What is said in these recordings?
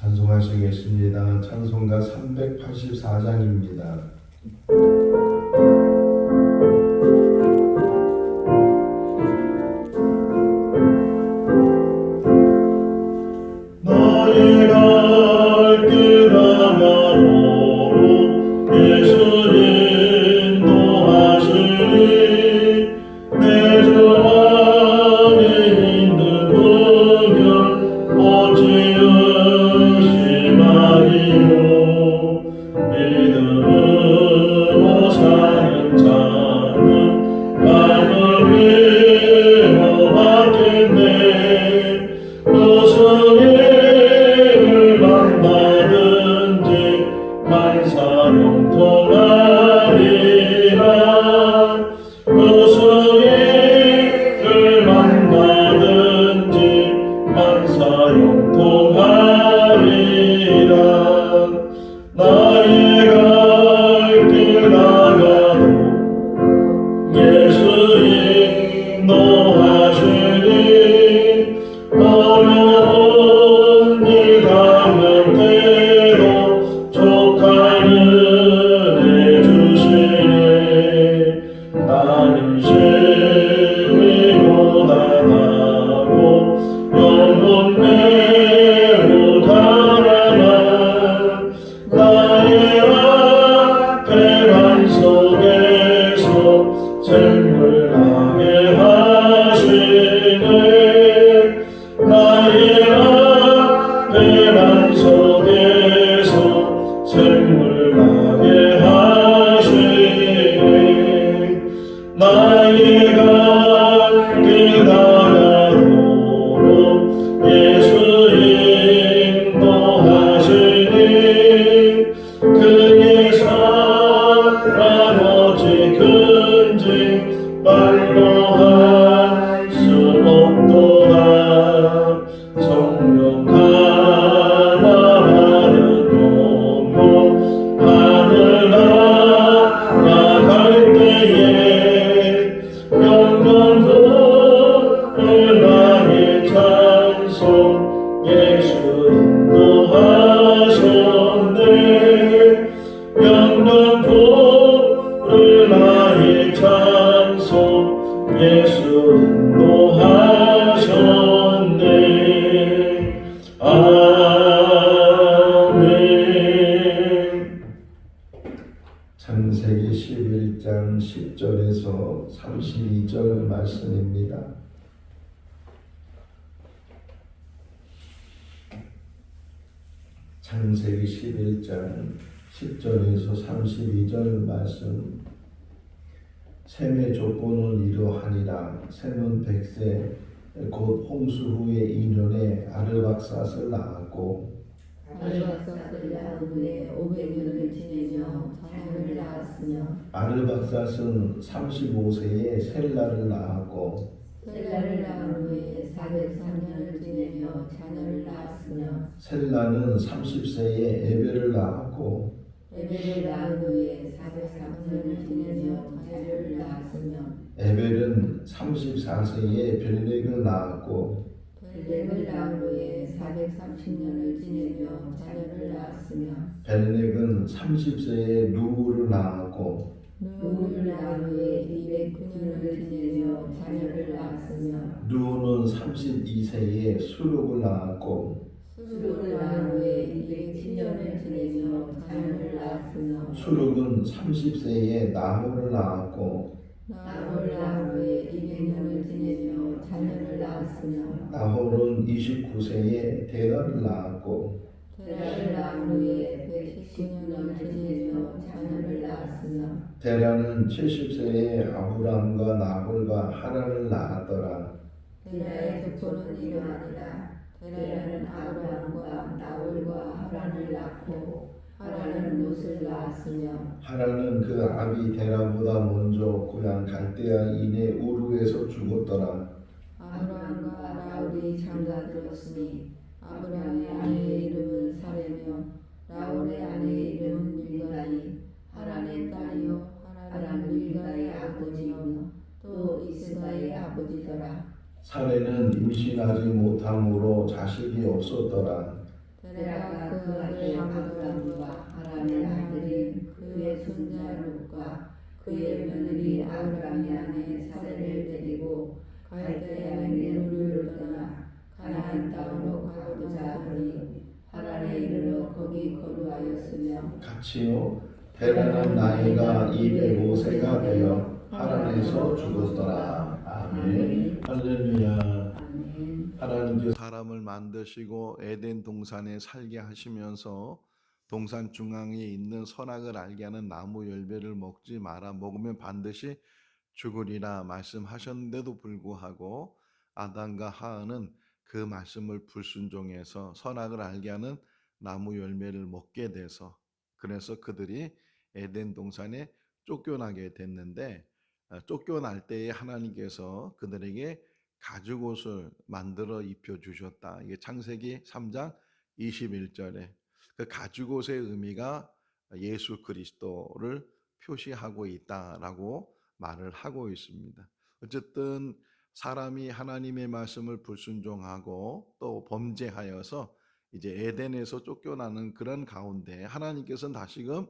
찬송하시겠습니다. 찬송가 384장입니다. 창세기 11장 10절에서 32절 말씀입니다. 창세기 11장 10절에서 32절 말씀. 셈의 조건은 이러하니라. 셈은 100세 곧 홍수 후에 2년에 아르박삿을 낳았고 아르박삿을 낳은 후에 500년을 지내며 자녀를 낳았으며 아르박삿은 35세에 셀라를 낳았고 셀라를 낳은 후에 403년을 지내며 자녀를 낳았으며 셀라는 30세에 에벨을 낳았고 에벨을 낳은 후에 403년을 지내며 자녀를 낳았으며 에벨은 34세에 벨렉을 낳았고 벨렉을 낳은 후에 430년을 지내며 자녀를 낳았으며 벨렉은 30세에 누우를 낳았고 누우를 낳은 후에 209년을 지내며 자녀를 낳았으며 누우는 32세에 수룩을 낳았고 수룩을 낳은 후에 210년을 지내며 자녀를 낳았으며 수룩은 30세에 나홀을 낳았고 나홀을 낳은 후에 200년을 지내며 자녀를 낳았으며 나홀은 29세에 데라를 낳았고 데라를 낳은 후에 119년을 지내며 자녀를 낳았으며 데라는 70세에 아브람과 나홀과 하란을 낳았더라. 데라의 조건은 이러하니라. 데라는 아브람과 나홀과 하란을 낳고 하란은 롯을 낳았으며 하란은 그 아비 데라보다 먼저 고향 갈대아인의 우르에서 죽었더라. 아브람과 나홀이 장가들었으니 아브람의 아내의 이름은 사레며 나홀의 아내의 이름은 밀가니 하란의 딸이요 하란은 밀가의 아버지이며 또 이스마의 아버지더라. 사레는 임신하지 못함으로 자식이 없었더라. 데라가 그 아들 아브람과 하란의 아들인 그의 손자 롯과 그의 며느리 아브람의 아내 사레를 데리고 갈대아인의 우르를 떠나 가나안 땅으로 가고자 하더니 하란에 이르러 거기 거주하였으며 같이요. 데라는 나이가 205세가 되어 하란에서 죽었더라. 아멘. 할렐루야. 아멘. 하나님께서 사람을 만드시고 에덴 동산에 살게 하시면서 동산 중앙에 있는 선악을 알게 하는 나무 열매를 먹지 마라. 먹으면 반드시 죽으리라 말씀하셨는데도 불구하고 아담과 하와는 그 말씀을 불순종해서 선악을 알게 하는 나무 열매를 먹게 돼서 그래서 그들이 에덴 동산에 쫓겨나게 됐는데 쫓겨날 때에 하나님께서 그들에게 가죽옷을 만들어 입혀 주셨다. 이게 창세기 3장 21절에 그 가죽옷의 의미가 예수 그리스도를 표시하고 있다라고 말을 하고 있습니다. 어쨌든 사람이 하나님의 말씀을 불순종하고 또 범죄하여서 이제 에덴에서 쫓겨나는 그런 가운데 하나님께서는 다시금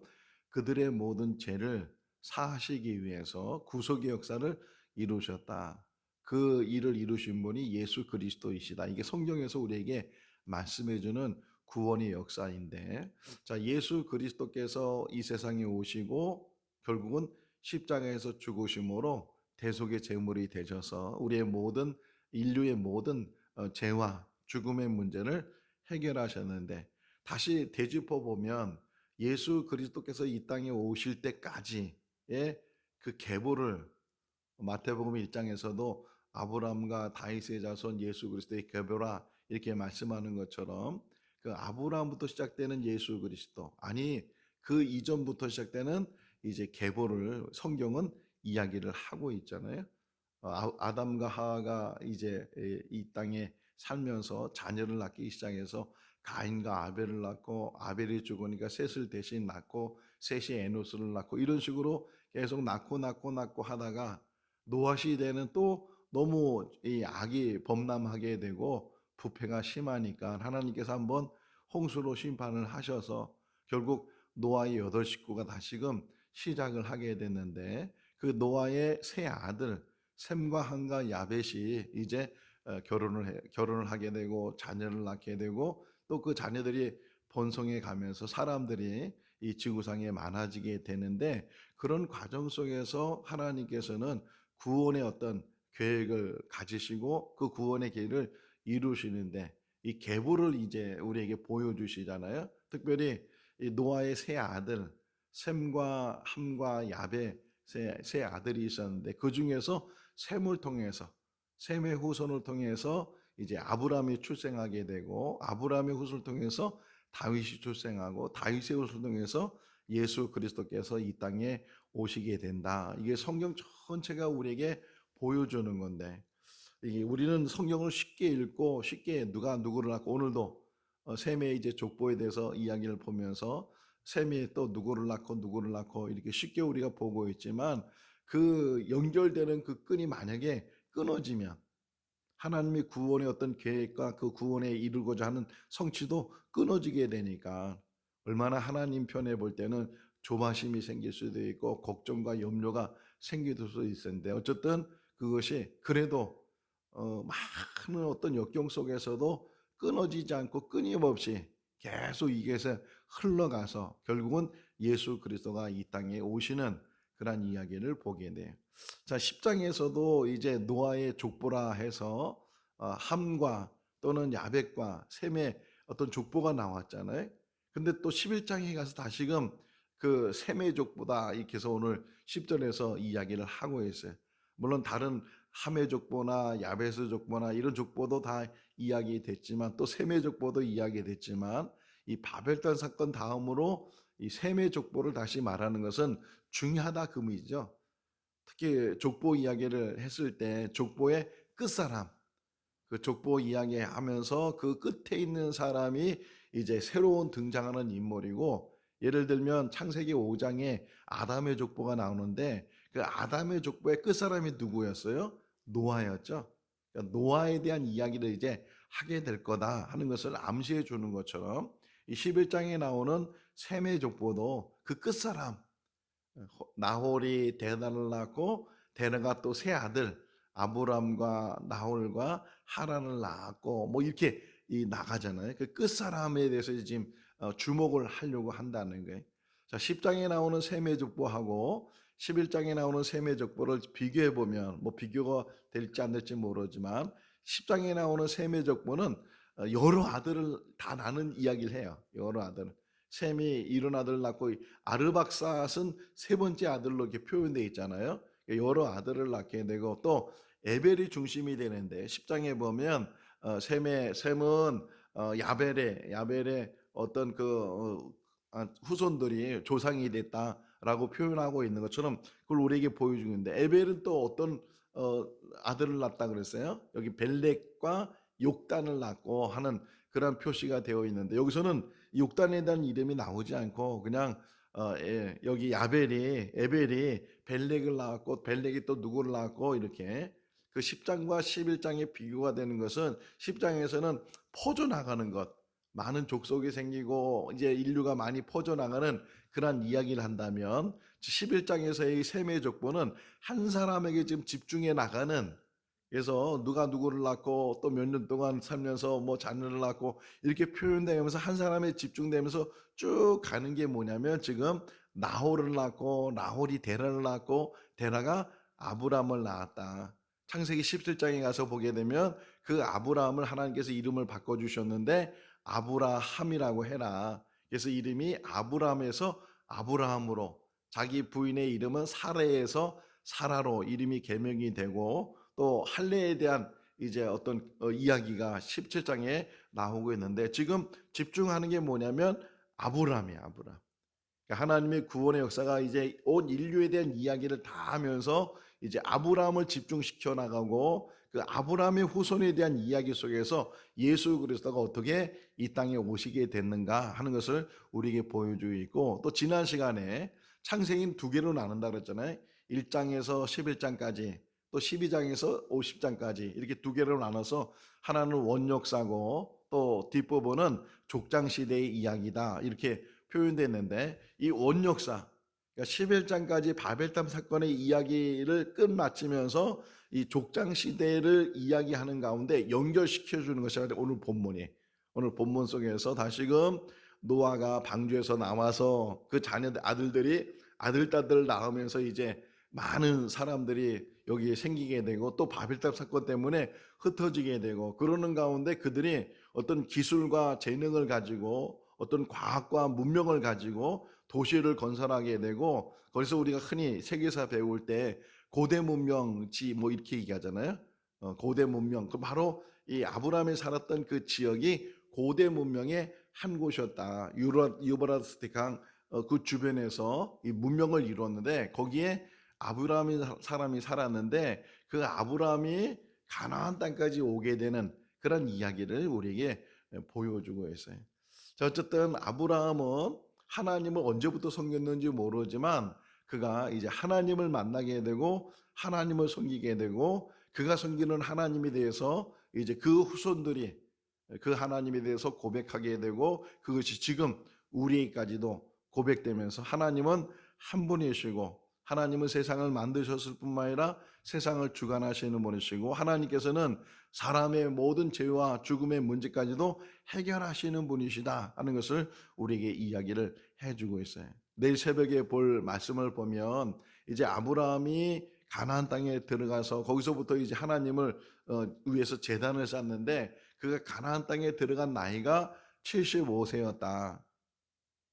그들의 모든 죄를 사하시기 위해서 구속의 역사를 이루셨다. 그 일을 이루신 분이 예수 그리스도이시다. 이게 성경에서 우리에게 말씀해주는 구원의 역사인데, 자, 예수 그리스도께서 이 세상에 오시고 결국은 십자가에서 죽으심으로 대속의 제물이 되셔서 우리의 모든 인류의 모든 죄와 죽음의 문제를 해결하셨는데, 다시 되짚어 보면 예수 그리스도께서 이 땅에 오실 때까지의 그 계보를 마태복음 1장에서도 아브라함과 다윗의 자손 예수 그리스도의 계보라 이렇게 말씀하는 것처럼 그 아브라함부터 시작되는 예수 그리스도, 아니 그 이전부터 시작되는 이제 계보를 성경은 이야기를 하고 있잖아요. 아담과 하와가 이제 이 땅에 살면서 자녀를 낳기 시작해서 가인과 아벨을 낳고 아벨이 죽으니까 셋을 대신 낳고 셋이 에노스를 낳고 이런 식으로 계속 낳고 하다가 노아 시대는 또 너무 이 악이 범람하게 되고 부패가 심하니까 하나님께서 한번 홍수로 심판을 하셔서 결국 노아의 8식구가 다시금 시작을 하게 됐는데 그 노아의 세 아들 셈과 함과 야벳이 이제 결혼을 하게 되고 자녀를 낳게 되고 또 그 자녀들이 번성해 가면서 사람들이 이 지구상에 많아지게 되는데 그런 과정 속에서 하나님께서는 구원의 어떤 계획을 가지시고 그 구원의 계획을 이루시는데 이 계보를 이제 우리에게 보여주시잖아요. 특별히 이 노아의 세 아들 셈과 함과 야벳 세 아들이 있었는데 그 중에서 셈을 통해서 셈의 후손을 통해서 이제 아브라함이 출생하게 되고 아브라함의 후손을 통해서 다윗이 출생하고 다윗의 후손을 통해서 예수 그리스도께서 이 땅에 오시게 된다. 이게 성경 전체가 우리에게 보여주는 건데 이게 우리는 성경을 쉽게 읽고 쉽게 누가 누구를 낳고 오늘도 셈의 이제 족보에 대해서 이야기를 보면서 셈이 또 누구를 낳고 이렇게 쉽게 우리가 보고 있지만 그 연결되는 그 끈이 만약에 끊어지면 하나님의 구원의 어떤 계획과 그 구원에 이루고자 하는 성취도 끊어지게 되니까 얼마나 하나님 편에 볼 때는 조바심이 생길 수도 있고 걱정과 염려가 생길 수도 있었는데 어쨌든 그것이 그래도 많은 어떤 역경 속에서도 끊어지지 않고 끊임없이 계속 이게서 흘러가서 결국은 예수 그리스도가 이 땅에 오시는 그런 이야기를 보게 돼요. 자, 10장에서도 이제 노아의 족보라 해서 함과 또는 야벳과 셈의 어떤 족보가 나왔잖아요. 근데 또 11장에 가서 다시금 그 셈의 족보다 이렇게 해서 오늘 10절에서 이야기를 하고 있어요. 물론 다른 함의 족보나 야벳의 족보나 이런 족보도 다 이야기됐지만 또 셈의 족보도 이야기됐지만 이 바벨탑 사건 다음으로 이 셈의 족보를 다시 말하는 것은 중요하다 그 의미죠. 특히 족보 이야기를 했을 때 족보의 끝사람, 그 족보 이야기하면서 그 끝에 있는 사람이 이제 새로운 등장하는 인물이고 예를 들면 창세기 5장에 아담의 족보가 나오는데 그 아담의 족보의 끝사람이 누구였어요? 노아였죠. 그러니까 노아에 대한 이야기를 이제 하게 될 거다 하는 것을 암시해 주는 것처럼 이 11장에 나오는 셈의 족보도 그 끝사람 나홀이 데나를 낳고 데나가 또 세 아들 아브람과 나홀과 하란을 낳았고 뭐 이렇게 나가잖아요. 그 끝사람에 대해서 지금 주목을 하려고 한다는 거예요. 자, 10장에 나오는 셈의 족보하고 11장에 나오는 셈의 족보를 비교해 보면 뭐 비교가 될지 안 될지 모르지만 10장에 나오는 셈의 족보는 여러 아들을 다 낳는 이야기를 해요. 여러 아들. 셈이 일흔 아들을 낳고 아르박삿은 세 번째 아들로 이렇게 표현되어 있잖아요. 여러 아들을 낳게 되고 또 에벨이 중심이 되는데 10장에 보면 셈은 야벨의 어떤 후손들이 조상이 됐다라고 표현하고 있는 것처럼 그걸 우리에게 보여주는데 에벨은 또 어떤 아들을 낳았다 그랬어요. 여기 벨렉과 욕단을 낳고 하는 그런 표시가 되어 있는데 여기서는 욕단에 대한 이름이 나오지 않고 그냥 여기 에벨이 벨렉을 낳았고 벨렉이 또 누구를 낳았고 이렇게 그 10장과 11장의 비교가 되는 것은 10장에서는 퍼져나가는 것 많은 족속이 생기고 이제 인류가 많이 퍼져나가는 그런 이야기를 한다면 11장에서의 셈의 족보는 한 사람에게 지금 집중해 나가는 그래서 누가 누구를 낳고 또 몇 년 동안 살면서 뭐 자녀를 낳고 이렇게 표현되면서 한 사람에 집중되면서 쭉 가는 게 뭐냐면 지금 나홀을 낳고 나홀이 데라를 낳고 데라가 아브람을 낳았다. 창세기 17장에 가서 보게 되면 그 아브람을 하나님께서 이름을 바꿔주셨는데 아브라함이라고 해라. 그래서 이름이 아브람에서 아브라함으로 자기 부인의 이름은 사레에서 사라로 이름이 개명이 되고 또 할례에 대한 이제 어떤 이야기가 17장에 나오고 있는데 지금 집중하는 게 뭐냐면 아브람이야, 아브람. 그러니까 하나님의 구원의 역사가 이제 온 인류에 대한 이야기를 다 하면서 이제 아브라함을 집중시켜 나가고 그 아브라함의 후손에 대한 이야기 속에서 예수 그리스도가 어떻게 이 땅에 오시게 됐는가 하는 것을 우리에게 보여주고 있고 또 지난 시간에 창세기는 두 개로 나눈다 그랬잖아요. 1장에서 11장까지 또 12장에서 50장까지 이렇게 두 개로 나눠서 하나는 원역사고 또 뒷부분은 족장시대의 이야기다 이렇게 표현됐는데 이 원역사 그러니까 11장까지 바벨탑 사건의 이야기를 끝마치면서 이 족장 시대를 이야기하는 가운데 연결시켜 주는 것이 오늘 본문이 오늘 본문 속에서 다시금 노아가 방주에서 나와서 그 자녀들 아들들이 아들딸들 낳으면서 이제 많은 사람들이 여기에 생기게 되고 또 바벨탑 사건 때문에 흩어지게 되고 그러는 가운데 그들이 어떤 기술과 재능을 가지고 어떤 과학과 문명을 가지고 도시를 건설하게 되고 거기서 우리가 흔히 세계사 배울 때 고대 문명지 뭐 이렇게 얘기하잖아요. 고대 문명 그 바로 이 아브라함이 살았던 그 지역이 고대 문명의 한 곳이었다. 유브라스 강 그 주변에서 이 문명을 이루었는데 거기에 아브라함이 사람이 살았는데 그 아브라함이 가나안 땅까지 오게 되는 그런 이야기를 우리에게 보여주고 있어요. 자, 어쨌든 아브라함은 하나님을 언제부터 섬겼는지 모르지만 그가 이제 하나님을 만나게 되고 하나님을 섬기게 되고 그가 섬기는 하나님에 대해서 이제 그 후손들이 그 하나님에 대해서 고백하게 되고 그것이 지금 우리에게까지도 고백되면서 하나님은 한 분이시고 하나님은 세상을 만드셨을 뿐만 아니라 세상을 주관하시는 분이시고 하나님께서는 사람의 모든 죄와 죽음의 문제까지도 해결하시는 분이시다 하는 것을 우리에게 이야기를 해주고 있어요. 내일 새벽에 볼 말씀을 보면 이제 아브라함이 가나안 땅에 들어가서 거기서부터 이제 하나님을 위해서 제단을 쌓는데 그가 가나안 땅에 들어간 나이가 75세였다.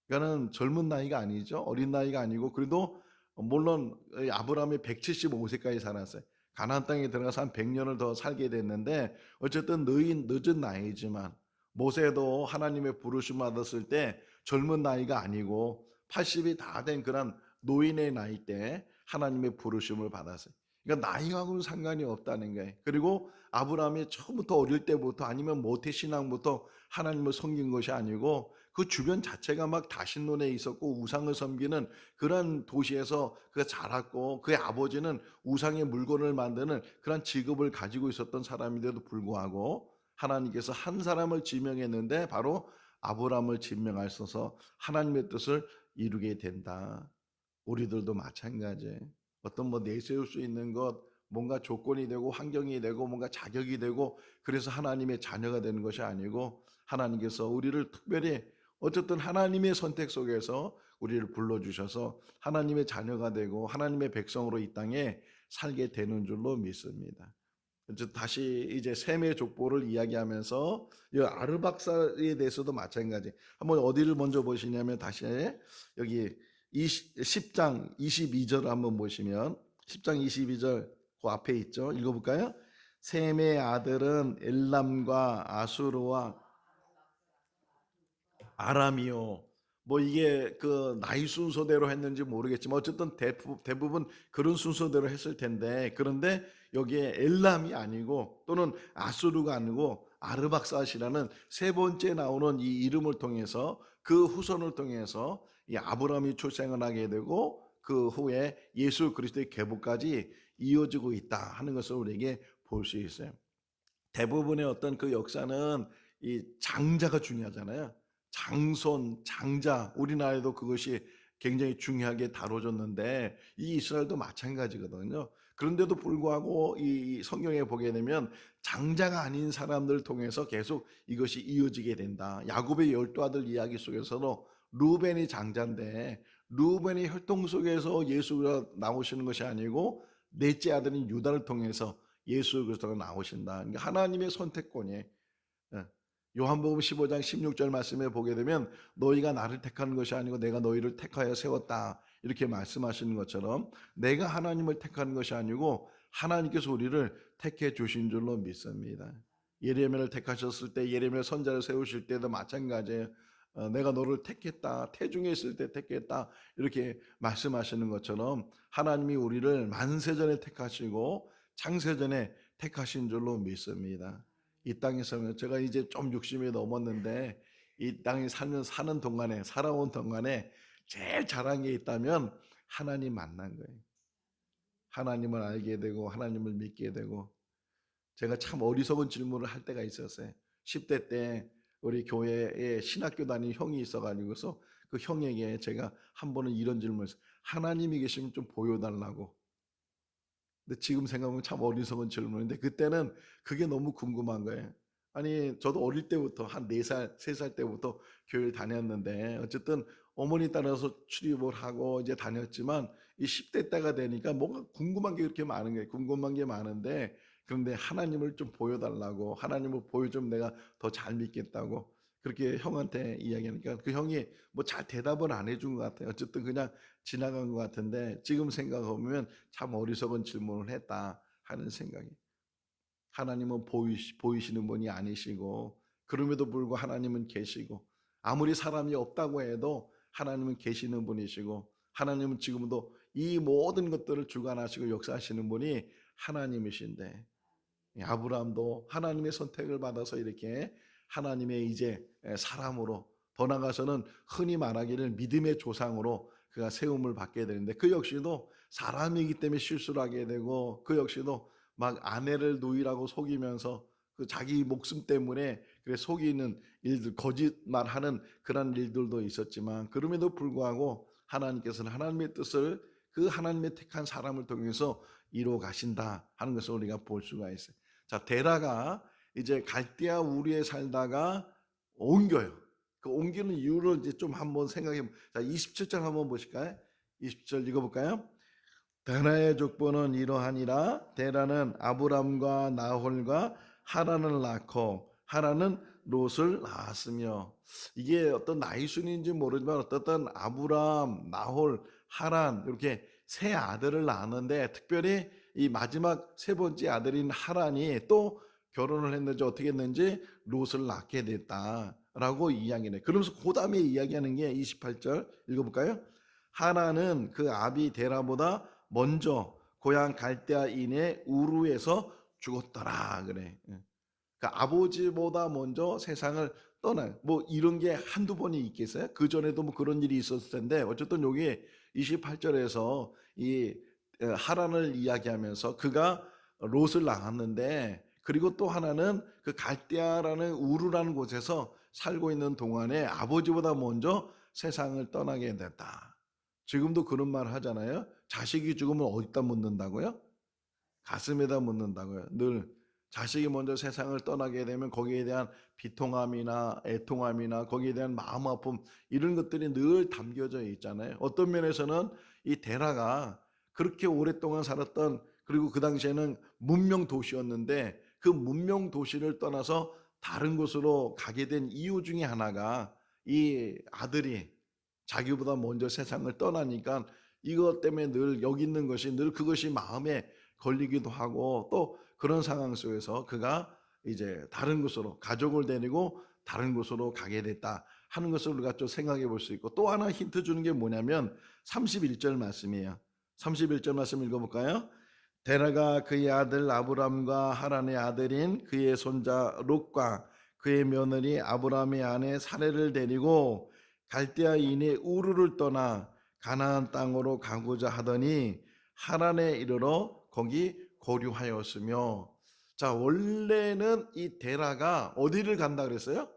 그러니까는 젊은 나이가 아니죠. 어린 나이가 아니고 그래도 물론 아브라함이 175세까지 살았어요. 가나안 땅에 들어가서 한 100년을 더 살게 됐는데 어쨌든 늦은 나이지만 모세도 하나님의 부르심 받았을 때 젊은 나이가 아니고 80이 다 된 그런 노인의 나이 때 하나님의 부르심을 받았어요. 그러니까 나이하고는 상관이 없다는 거예요. 그리고 아브라함이 처음부터 어릴 때부터 아니면 모태 신앙부터 하나님을 섬긴 것이 아니고 그 주변 자체가 막 다신론에 있었고 우상을 섬기는 그런 도시에서 그가 자랐고 그의 아버지는 우상의 물건을 만드는 그런 직업을 가지고 있었던 사람인데도 불구하고 하나님께서 한 사람을 지명했는데 바로 아브라함을 지명하셔서 하나님의 뜻을 이루게 된다. 우리들도 마찬가지예요. 어떤 뭐 내세울 수 있는 것, 뭔가 조건이 되고 환경이 되고 뭔가 자격이 되고 그래서 하나님의 자녀가 되는 것이 아니고 하나님께서 우리를 특별히 어쨌든 하나님의 선택 속에서 우리를 불러주셔서 하나님의 자녀가 되고 하나님의 백성으로 이 땅에 살게 되는 줄로 믿습니다. 이제 다시 이제 셈의 족보를 이야기하면서 이 아르박사에 대해서도 마찬가지. 한번 어디를 먼저 보시냐면 다시 여기 10장 22절을 한번 보시면 10장 22절 그 앞에 있죠. 읽어볼까요? 셈의 아들은 엘람과 아수르와 아람이요. 뭐 이게 그 나이 순서대로 했는지 모르겠지만 어쨌든 대부분 그런 순서대로 했을 텐데 그런데 여기에 엘람이 아니고 또는 아수르가 아니고 아르박사시라는 세 번째 나오는 이 이름을 통해서 그 후손을 통해서 이 아브라함이 출생을 하게 되고 그 후에 예수 그리스도의 계보까지 이어지고 있다 하는 것을 우리에게 볼 수 있어요. 대부분의 어떤 그 역사는 이 장자가 중요하잖아요. 장손, 장자, 우리나라에도 그것이 굉장히 중요하게 다뤄졌는데 이 이스라엘도 마찬가지거든요. 그런데도 불구하고 이 성경에 보게 되면 장자가 아닌 사람들을 통해서 계속 이것이 이어지게 된다. 야곱의 12아들 이야기 속에서도 루벤이 장자인데 루벤의 혈통 속에서 예수가 나오시는 것이 아니고 넷째 아들인 유다를 통해서 예수 그리스도가 나오신다. 그러니까 하나님의 선택권이 요한복음 15장 16절 말씀에 보게 되면 너희가 나를 택하는 것이 아니고 내가 너희를 택하여 세웠다. 이렇게 말씀하시는 것처럼 내가 하나님을 택하는 것이 아니고 하나님께서 우리를 택해 주신 줄로 믿습니다. 예레미야를 택하셨을 때 예레미야 선자를 세우실 때도 마찬가지예요. 내가 너를 택했다. 태중에 있을 때 택했다. 이렇게 말씀하시는 것처럼 하나님이 우리를 만세전에 택하시고 창세전에 택하신 줄로 믿습니다. 이 땅에서는 제가 이제 좀 60이 넘었는데 이 땅에 사는 동안에 살아온 동안에 제일 잘한 게 있다면 하나님 만난 거예요. 하나님을 알게 되고 하나님을 믿게 되고 제가 참 어리석은 질문을 할 때가 있었어요. 10대 때 우리 교회에 신학교 다니는 형이 있어가지고서 그 형에게 제가 한 번은 이런 질문을 했어요. 하나님이 계시면 좀 보여달라고. 근데 지금 생각하면 참 어리석은 질문인데 그때는 그게 너무 궁금한 거예요. 아니 저도 어릴 때부터 한 4살, 3살 때부터 교회를 다녔는데 어쨌든 어머니 따라서 출입을 하고 이제 다녔지만 이 10대 때가 되니까 뭔가 궁금한 게 그렇게 많은 거예요. 궁금한 게 많은데 그런데 하나님을 좀 보여달라고 하나님을 보여주면 내가 더 잘 믿겠다고 그렇게 형한테 이야기하니까 그 형이 뭐 잘 대답을 안 해준 것 같아요. 어쨌든 그냥 지나간 것 같은데 지금 생각해보면 참 어리석은 질문을 했다 하는 생각이. 하나님은 보이시는 분이 아니시고 그럼에도 불구하고 하나님은 계시고 아무리 사람이 없다고 해도 하나님은 계시는 분이시고 하나님은 지금도 이 모든 것들을 주관하시고 역사하시는 분이 하나님이신데 아브라함도 하나님의 선택을 받아서 이렇게 하나님의 이제 사람으로 더 나아가서는 흔히 말하기를 믿음의 조상으로 그가 세움을 받게 되는데 그 역시도 사람이기 때문에 실수를 하게 되고 그 역시도 막 아내를 누이라고 속이면서 그 자기 목숨 때문에 그래 속이는 일들 거짓말하는 그런 일들도 있었지만 그럼에도 불구하고 하나님께서는 하나님의 뜻을 그 하나님의 택한 사람을 통해서 이루어 가신다 하는 것을 우리가 볼 수가 있어요. 자, 데라가 이제 갈대아 우르에 살다가 옮겨요. 그 옮기는 이유를 이제 좀 한번 생각해 보. 자, 27절 한번 보실까요? 20절 읽어볼까요? 데라의 족보는 이러하니라. 데라는 아브람과 나홀과 하란을 낳고 하란은 롯을 낳았으며 이게 어떤 나이 순인지 모르지만 어떤 아브람, 나홀, 하란 이렇게 세 아들을 낳았는데 특별히 이 마지막 세 번째 아들인 하란이 또 결혼을 했는지 어떻게 했는지 롯을 낳게 됐다라고 이야기해. 그러면서 그 다음에 이야기하는 게 28절 읽어볼까요? 하란은 그 아비 데라보다 먼저 고향 갈대아인의 우루에서 죽었더라 그래. 그 아버지보다 먼저 세상을 떠난 뭐 이런 게 한두 번이 있겠어요? 그 전에도 뭐 그런 일이 있었을 텐데 어쨌든 여기 28절에서 이 하란을 이야기하면서 그가 롯을 낳았는데 그리고 또 하나는 그 갈대아라는 우르라는 곳에서 살고 있는 동안에 아버지보다 먼저 세상을 떠나게 됐다. 지금도 그런 말 하잖아요. 자식이 죽으면 어디다 묻는다고요? 가슴에다 묻는다고요. 늘 자식이 먼저 세상을 떠나게 되면 거기에 대한 비통함이나 애통함이나 거기에 대한 마음 아픔 이런 것들이 늘 담겨져 있잖아요. 어떤 면에서는 이 데라가 그렇게 오랫동안 살았던 그리고 그 당시에는 문명 도시였는데 그 문명 도시를 떠나서 다른 곳으로 가게 된 이유 중에 하나가 이 아들이 자기보다 먼저 세상을 떠나니까 이것 때문에 늘 여기 있는 것이 늘 그것이 마음에 걸리기도 하고 또 그런 상황 속에서 그가 이제 다른 곳으로 가족을 데리고 다른 곳으로 가게 됐다 하는 것을 우리가 좀 생각해 볼 수 있고 또 하나 힌트 주는 게 뭐냐면 31절 말씀이에요. 31절 말씀 읽어볼까요? 데라가 그의 아들 아브람과 하란의 아들인 그의 손자 롯과 그의 며느리 아브람의 아내 사레를 데리고 갈대아인의 우르를 떠나 가나안 땅으로 가고자 하더니 하란에 이르러 거기 거류하였으며 자 원래는 이 데라가 어디를 간다 그랬어요?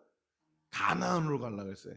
가나안으로 가려고 했어요.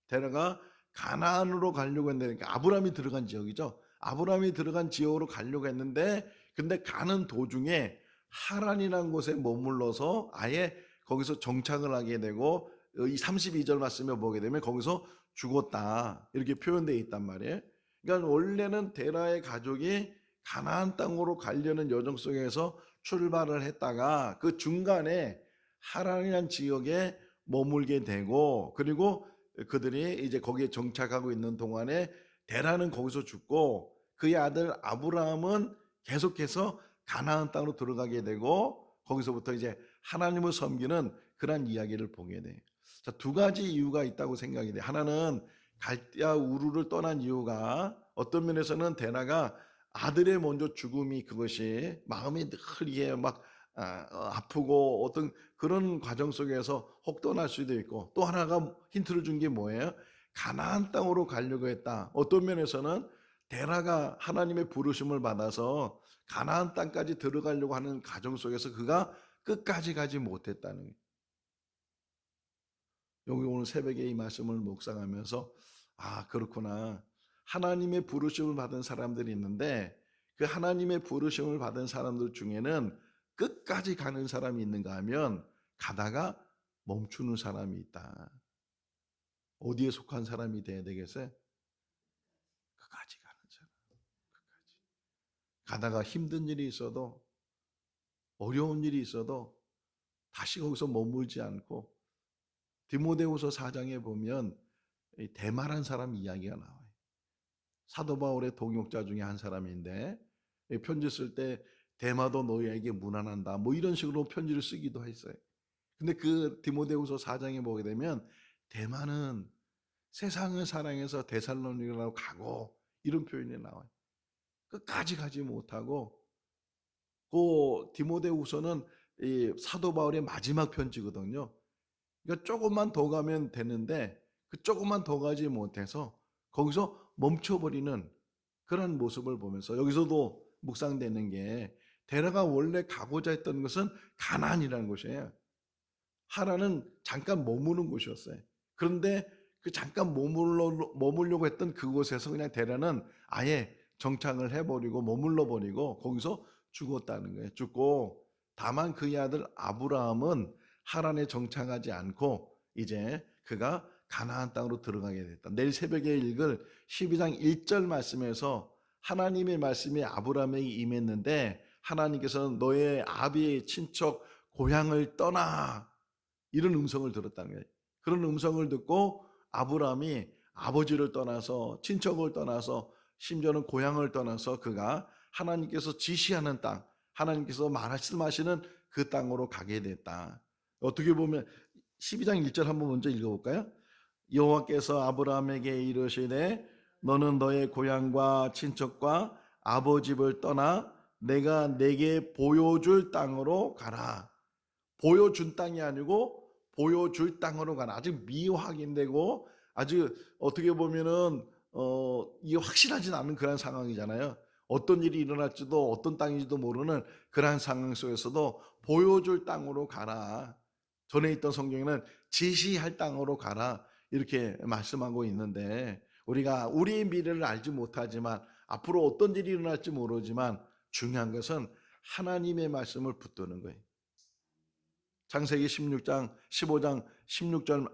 데라가 가나안으로 가려고 했는데 그러니까 아브라함이 들어간 지역이죠. 아브라함이 들어간 지역으로 가려고 했는데 근데 가는 도중에 하란이라는 곳에 머물러서 아예 거기서 정착을 하게 되고 이 32절 말씀에 보게 되면 거기서 죽었다 이렇게 표현되어 있단 말이에요. 그러니까 원래는 데라의 가족이 가나안 땅으로 가려는 여정 속에서 출발을 했다가 그 중간에 하란이라는 지역에 머물게 되고 그리고 그들이 이제 거기에 정착하고 있는 동안에 데라는 거기서 죽고 그의 아들 아브라함은 계속해서 가나안 땅으로 들어가게 되고 거기서부터 이제 하나님을 섬기는 그런 이야기를 보게 돼요. 자, 두 가지 이유가 있다고 생각이 돼요. 하나는 갈대아 우르를 떠난 이유가 어떤 면에서는 데라가 아들의 먼저 죽음이 그것이 마음이 늘 이게 막 아프고 어떤 그런 과정 속에서 혹독할 수도 있고 또 하나가 힌트를 준 게 뭐예요? 가나안 땅으로 가려고 했다. 어떤 면에서는 데라가 하나님의 부르심을 받아서 가나안 땅까지 들어가려고 하는 과정 속에서 그가 끝까지 가지 못했다는 거예요. 여기 오늘 새벽에 이 말씀을 묵상하면서 아 그렇구나. 하나님의 부르심을 받은 사람들이 있는데 그 하나님의 부르심을 받은 사람들 중에는 끝까지 가는 사람이 있는가 하면 가다가 멈추는 사람이 있다. 어디에 속한 사람이 돼야 되겠어요? 끝까지 가는 사람. 끝까지. 가다가 힘든 일이 있어도 어려운 일이 있어도 다시 거기서 머물지 않고 디모데후서 4장에 보면 대마란 사람 이야기가 나와요. 사도 바울의 동역자 중에 한 사람인데 편지 쓸 때 대마도 너희에게 문안한다 뭐 이런 식으로 편지를 쓰기도 했어요. 근데 그 디모데후서 4장에 보게 되면 대마는 세상을 사랑해서 데살로니가로 가고 이런 표현이 나와요. 끝까지 가지 못하고 그 디모데후서는 이 사도 바울의 마지막 편지거든요. 그러니까 조금만 더 가면 되는데 그 조금만 더 가지 못해서 거기서 멈춰버리는 그런 모습을 보면서 여기서도 묵상되는 게 데라가 원래 가고자 했던 것은 가나안이라는 곳이에요. 하란은 잠깐 머무는 곳이었어요. 그런데 그 잠깐 머물려고 했던 그곳에서 그냥 데라는 아예 정착을 해버리고 머물러 버리고 거기서 죽었다는 거예요. 죽고 다만 그의 아들 아브라함은 하란에 정착하지 않고 이제 그가 가나안 땅으로 들어가게 됐다. 내일 새벽에 읽을 12장 1절 말씀에서 하나님의 말씀이 아브라함에게 임했는데 하나님께서는 너의 아비의 친척 고향을 떠나 이런 음성을 들었다는 거예요. 그런 음성을 듣고 아브라함이 아버지를 떠나서 친척을 떠나서 심지어는 고향을 떠나서 그가 하나님께서 지시하는 땅, 하나님께서 말씀하시는 그 땅으로 가게 됐다. 어떻게 보면 12장 1절 한번 먼저 읽어볼까요? 여호와께서 아브라함에게 이르시되 너는 너의 고향과 친척과 아버지 집을 떠나 내가 내게 보여줄 땅으로 가라. 보여준 땅이 아니고 보여줄 땅으로 가라. 아직 미확인되고 아직 어떻게 보면은 이게 확실하진 않은 그런 상황이잖아요. 어떤 일이 일어날지도 어떤 땅인지도 모르는 그러한 상황 속에서도 보여줄 땅으로 가라. 전에 있던 성경에는 지시할 땅으로 가라 이렇게 말씀하고 있는데, 우리가 우리의 미래를 알지 못하지만 앞으로 어떤 일이 일어날지 모르지만 중요한 것은 하나님의 말씀을 붙드는 거예요. 창세기 16장 15장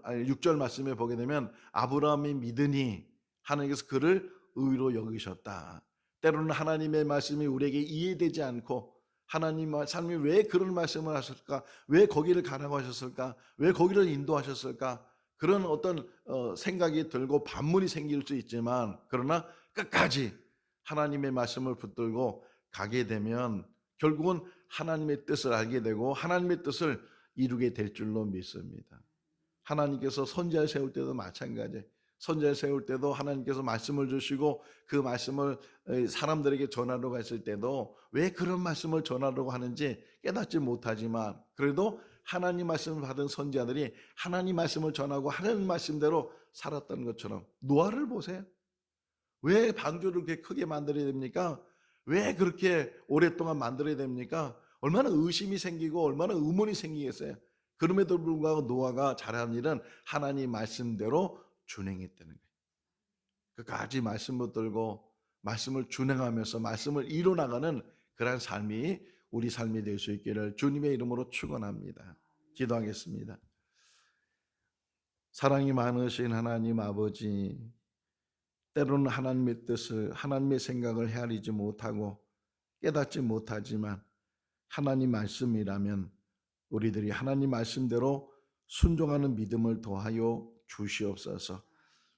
6절 말씀에 보게 되면 아브라함이 믿으니 하나님께서 그를 의로 여기셨다. 때로는 하나님의 말씀이 우리에게 이해되지 않고 하나님의 삶이 왜 그런 말씀을 하셨을까? 왜 거기를 가라고 하셨을까? 왜 거기를 인도하셨을까? 그런 어떤 생각이 들고 반문이 생길 수 있지만, 그러나 끝까지 하나님의 말씀을 붙들고 가게 되면 결국은 하나님의 뜻을 알게 되고 하나님의 뜻을 이루게 될 줄로 믿습니다. 하나님께서 선지자를 세울 때도 마찬가지예요. 선지자를 세울 때도 하나님께서 말씀을 주시고 그 말씀을 사람들에게 전하러 갔을 때도 왜 그런 말씀을 전하려고 하는지 깨닫지 못하지만, 그래도 하나님 말씀을 받은 선지자들이 하나님 말씀을 전하고 하나님 말씀대로 살았던 것처럼, 노아를 보세요. 왜 방주를 그렇게 크게 만들어야 됩니까? 왜 그렇게 오랫동안 만들어야 됩니까? 얼마나 의심이 생기고 얼마나 의문이 생기겠어요. 그럼에도 불구하고 노아가 잘한 일은 하나님 말씀대로 준행했다는 거예요. 끝까지 말씀 붙들고 말씀을 준행하면서 말씀을 이뤄나가는 그러한 삶이 우리 삶이 될 수 있기를 주님의 이름으로 축원합니다. 기도하겠습니다. 사랑이 많으신 하나님 아버지, 때로는 하나님의 뜻을, 하나님의 생각을 헤아리지 못하고 깨닫지 못하지만 하나님 말씀이라면 우리들이 하나님 말씀대로 순종하는 믿음을 더하여 주시옵소서.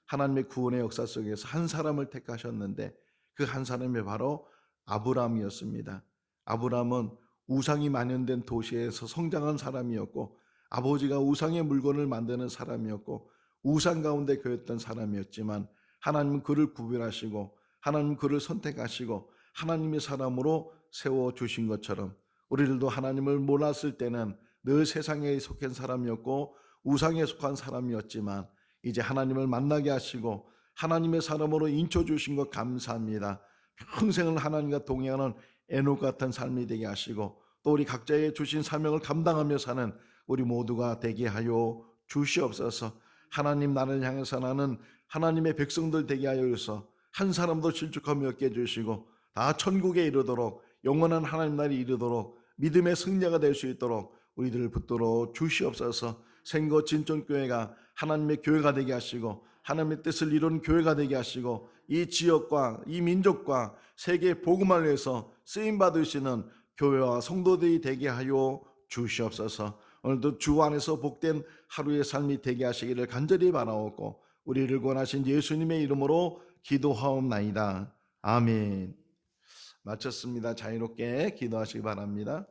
하나님의 구원의 역사 속에서 한 사람을 택하셨는데 그 한 사람이 바로 아브라함이었습니다. 아브라함은 우상이 만연된 도시에서 성장한 사람이었고, 아버지가 우상의 물건을 만드는 사람이었고, 우상 가운데 거했던 사람이었지만 하나님은 그를 구별하시고 하나님 그를 선택하시고 하나님의 사람으로 세워주신 것처럼, 우리들도 하나님을 몰랐을 때는 늘 세상에 속한 사람이었고 우상에 속한 사람이었지만 이제 하나님을 만나게 하시고 하나님의 사람으로 인쳐주신 것 감사합니다. 평생을 하나님과 동행하는 에녹 같은 삶이 되게 하시고 또 우리 각자의 주신 사명을 감당하며 사는 우리 모두가 되게 하여 주시옵소서. 하나님 나를 향해서 나는 하나님의 백성들 되게 하여 주셔서 한 사람도 실족함이 없게 해주시고 다 천국에 이르도록, 영원한 하나님 나라에 이르도록 믿음의 승리가 될 수 있도록 우리들을 붙들어 주시옵소서. 생거 진천교회가 하나님의 교회가 되게 하시고 하나님의 뜻을 이루는 교회가 되게 하시고 이 지역과 이 민족과 세계 복음을 위해서 쓰임 받으시는 교회와 성도들이 되게 하여 주시옵소서. 오늘도 주 안에서 복된 하루의 삶이 되게 하시기를 간절히 바라옵고 우리를 구원하신 예수님의 이름으로 기도하옵나이다. 아멘. 마쳤습니다. 자유롭게 기도하시기 바랍니다.